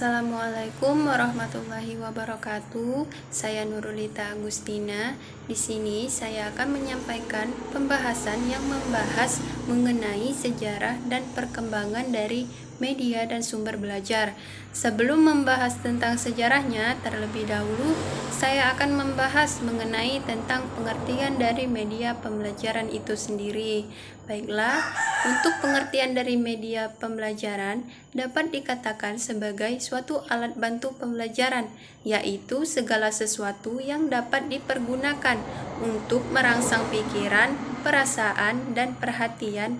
Assalamualaikum warahmatullahi wabarakatuh. Saya Nurulita Agustina. Di sini saya akan menyampaikan pembahasan yang membahas mengenai sejarah dan perkembangan dari media dan sumber belajar. Sebelum membahas tentang sejarahnya, terlebih dahulu saya akan membahas mengenai tentang pengertian dari media pembelajaran itu sendiri. Baiklah, untuk pengertian dari media pembelajaran dapat dikatakan sebagai suatu alat bantu pembelajaran, yaitu segala sesuatu yang dapat dipergunakan untuk merangsang pikiran, perasaan, dan perhatian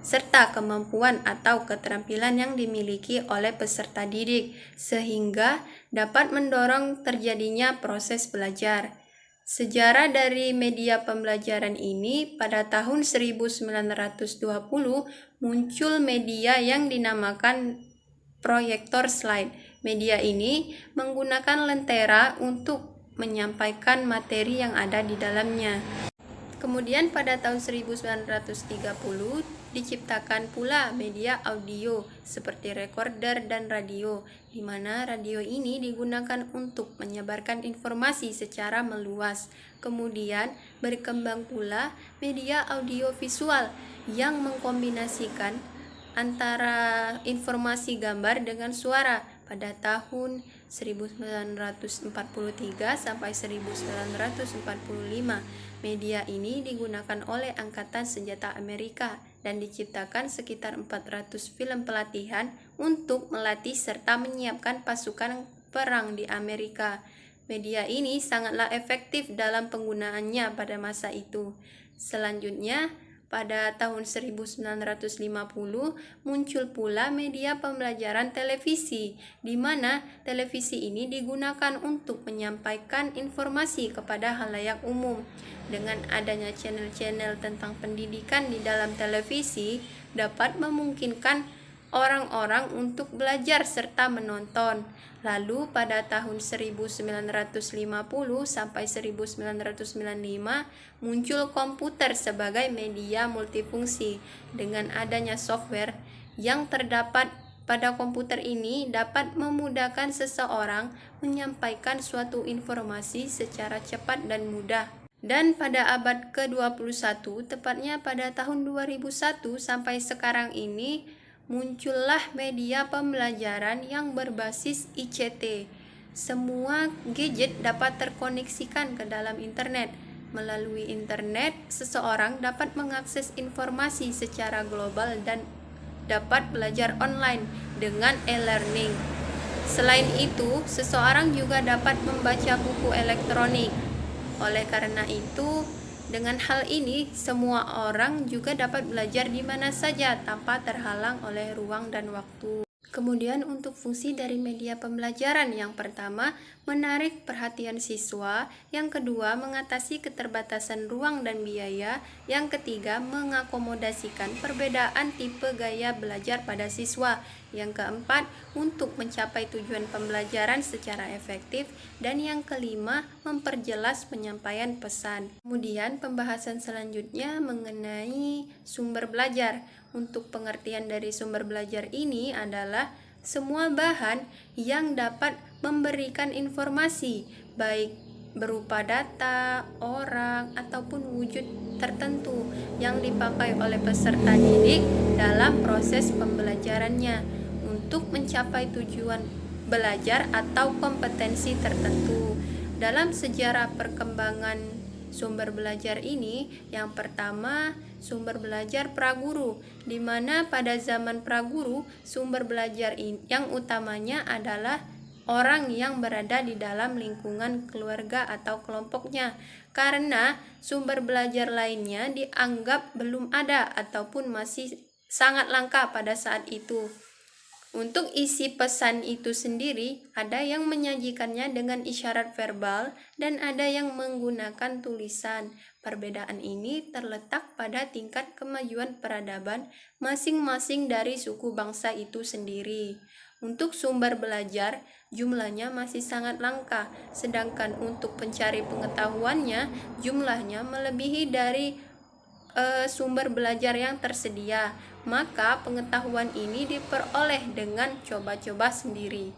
serta kemampuan atau keterampilan yang dimiliki oleh peserta didik, sehingga dapat mendorong terjadinya proses belajar. Sejarah dari media pembelajaran ini, pada tahun 1920 muncul media yang dinamakan proyektor slide. Media ini menggunakan lentera untuk menyampaikan materi yang ada di dalamnya. Kemudian pada tahun 1930 diciptakan pula media audio seperti recorder dan radio, di mana radio ini digunakan untuk menyebarkan informasi secara meluas. Kemudian berkembang pula media audio visual yang mengkombinasikan antara informasi gambar dengan suara pada tahun 1943 sampai 1945. Media ini digunakan oleh Angkatan Senjata Amerika dan diciptakan sekitar 400 film pelatihan untuk melatih serta menyiapkan pasukan perang di Amerika. Media ini sangatlah efektif dalam penggunaannya pada masa itu. Selanjutnya, pada tahun 1950 muncul pula media pembelajaran televisi, di mana televisi ini digunakan untuk menyampaikan informasi kepada halayak umum. Dengan adanya channel-channel tentang pendidikan di dalam televisi, dapat memungkinkan orang-orang untuk belajar serta menonton. Lalu pada tahun 1950 sampai 1995 muncul komputer sebagai media multifungsi. Dengan adanya software yang terdapat pada komputer ini dapat memudahkan seseorang menyampaikan suatu informasi secara cepat dan mudah. Dan pada abad ke-21, tepatnya pada tahun 2001 sampai sekarang ini, muncullah media pembelajaran yang berbasis ICT. Semua gadget dapat terkoneksikan ke dalam internet. Melalui internet, seseorang dapat mengakses informasi secara global dan dapat belajar online dengan e-learning. Selain itu, seseorang juga dapat membaca buku elektronik. Oleh karena itu, dengan hal ini, semua orang juga dapat belajar di mana saja tanpa terhalang oleh ruang dan waktu. Kemudian untuk fungsi dari media pembelajaran, yang pertama, menarik perhatian siswa, yang kedua, mengatasi keterbatasan ruang dan biaya, yang ketiga, mengakomodasikan perbedaan tipe gaya belajar pada siswa, yang keempat, untuk mencapai tujuan pembelajaran secara efektif, dan yang kelima, memperjelas penyampaian pesan. Kemudian pembahasan selanjutnya mengenai sumber belajar. Untuk pengertian dari sumber belajar ini adalah semua bahan yang dapat memberikan informasi, baik berupa data, orang, ataupun wujud tertentu yang dipakai oleh peserta didik dalam proses pembelajarannya untuk mencapai tujuan belajar atau kompetensi tertentu. Dalam sejarah perkembangan sumber belajar ini, yang pertama, sumber belajar praguru, di mana pada zaman praguru sumber belajar yang utamanya adalah orang yang berada di dalam lingkungan keluarga atau kelompoknya, karena sumber belajar lainnya dianggap belum ada ataupun masih sangat langka pada saat itu. Untuk isi pesan itu sendiri, ada yang menyajikannya dengan isyarat verbal dan ada yang menggunakan tulisan. Perbedaan ini terletak pada tingkat kemajuan peradaban masing-masing dari suku bangsa itu sendiri. Untuk sumber belajar, jumlahnya masih sangat langka, sedangkan untuk pencari pengetahuannya, jumlahnya melebihi dari sumber belajar yang tersedia. Maka pengetahuan ini diperoleh dengan coba-coba sendiri.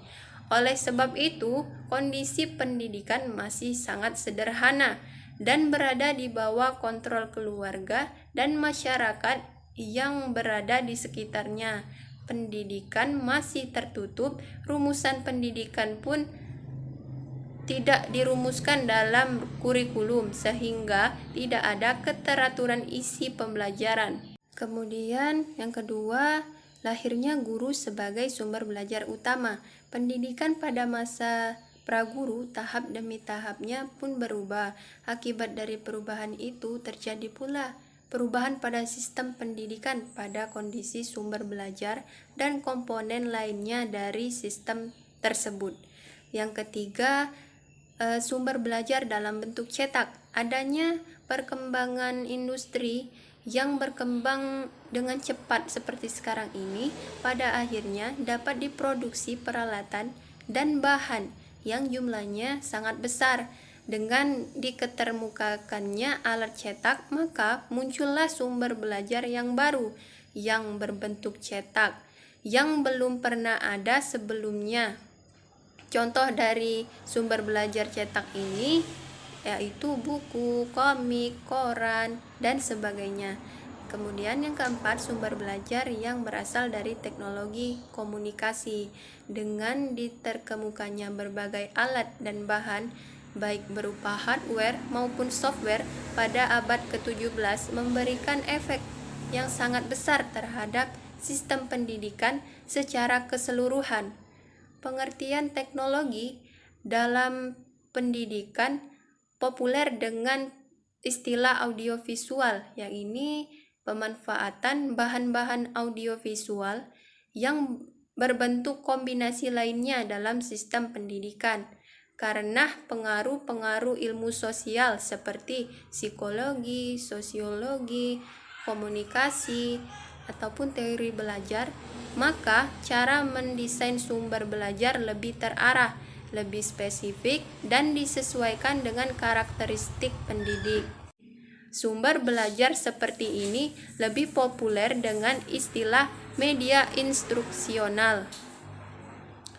Oleh sebab itu, kondisi pendidikan masih sangat sederhana dan berada di bawah kontrol keluarga dan masyarakat yang berada di sekitarnya. Pendidikan masih tertutup, rumusan pendidikan pun tidak dirumuskan dalam kurikulum sehingga tidak ada keteraturan isi pembelajaran. Kemudian yang kedua, lahirnya guru sebagai sumber belajar utama. Pendidikan pada masa praguru tahap demi tahapnya pun berubah. Akibat dari perubahan itu terjadi pula perubahan pada sistem pendidikan pada kondisi sumber belajar dan komponen lainnya dari sistem tersebut. Yang ketiga, sumber belajar dalam bentuk cetak. Adanya perkembangan industri yang berkembang dengan cepat seperti sekarang ini, pada akhirnya dapat diproduksi peralatan dan bahan yang jumlahnya sangat besar. Dengan diketermukakannya alat cetak, maka muncullah sumber belajar yang baru yang berbentuk cetak yang belum pernah ada sebelumnya. Contoh dari sumber belajar cetak ini yaitu buku, komik, koran, dan sebagainya. Kemudian yang keempat, sumber belajar yang berasal dari teknologi komunikasi. Dengan diterkemukannya berbagai alat dan bahan, baik berupa hardware maupun software pada abad ke-17 memberikan efek yang sangat besar terhadap sistem pendidikan secara keseluruhan. Pengertian teknologi dalam pendidikan populer dengan istilah audiovisual, yakni pemanfaatan bahan-bahan audiovisual yang berbentuk kombinasi lainnya dalam sistem pendidikan karena pengaruh-pengaruh ilmu sosial seperti psikologi, sosiologi, komunikasi, ataupun teori belajar, maka cara mendesain sumber belajar lebih terarah, lebih spesifik, dan disesuaikan dengan karakteristik pendidik. Sumber belajar seperti ini lebih populer dengan istilah media instruksional.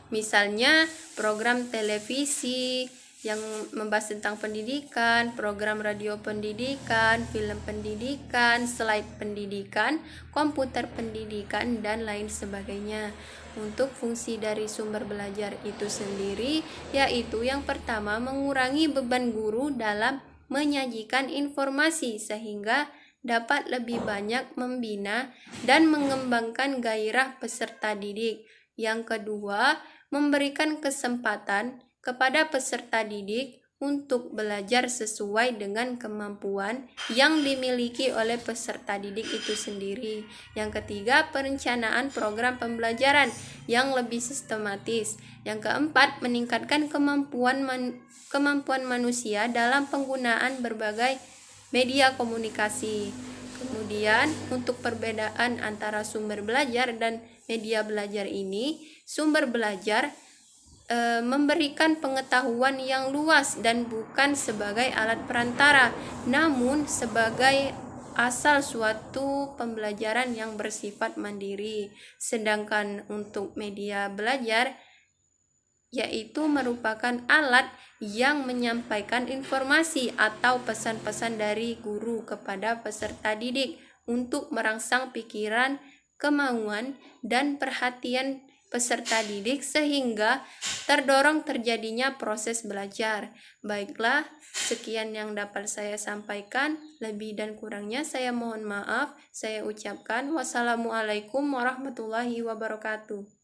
Misalnya program televisi yang membahas tentang pendidikan, program radio pendidikan, film pendidikan, slide pendidikan, komputer pendidikan, dan lain sebagainya. Untuk fungsi dari sumber belajar itu sendiri, yaitu yang pertama mengurangi beban guru dalam menyajikan informasi sehingga dapat lebih banyak membina dan mengembangkan gairah peserta didik. Yang kedua, memberikan kesempatan kepada peserta didik untuk belajar sesuai dengan kemampuan yang dimiliki oleh peserta didik itu sendiri. Yang ketiga, perencanaan program pembelajaran yang lebih sistematis. Yang keempat, meningkatkan kemampuan manusia dalam penggunaan berbagai media komunikasi. Kemudian, untuk perbedaan antara sumber belajar dan media belajar ini, sumber belajar memberikan pengetahuan yang luas dan bukan sebagai alat perantara, namun sebagai asal suatu pembelajaran yang bersifat mandiri. Sedangkan untuk media belajar yaitu merupakan alat yang menyampaikan informasi atau pesan-pesan dari guru kepada peserta didik untuk merangsang pikiran, kemauan, dan perhatian peserta didik sehingga terdorong terjadinya proses belajar. Baiklah, sekian yang dapat saya sampaikan. Lebih dan kurangnya saya mohon maaf. Saya ucapkan wassalamualaikum warahmatullahi wabarakatuh.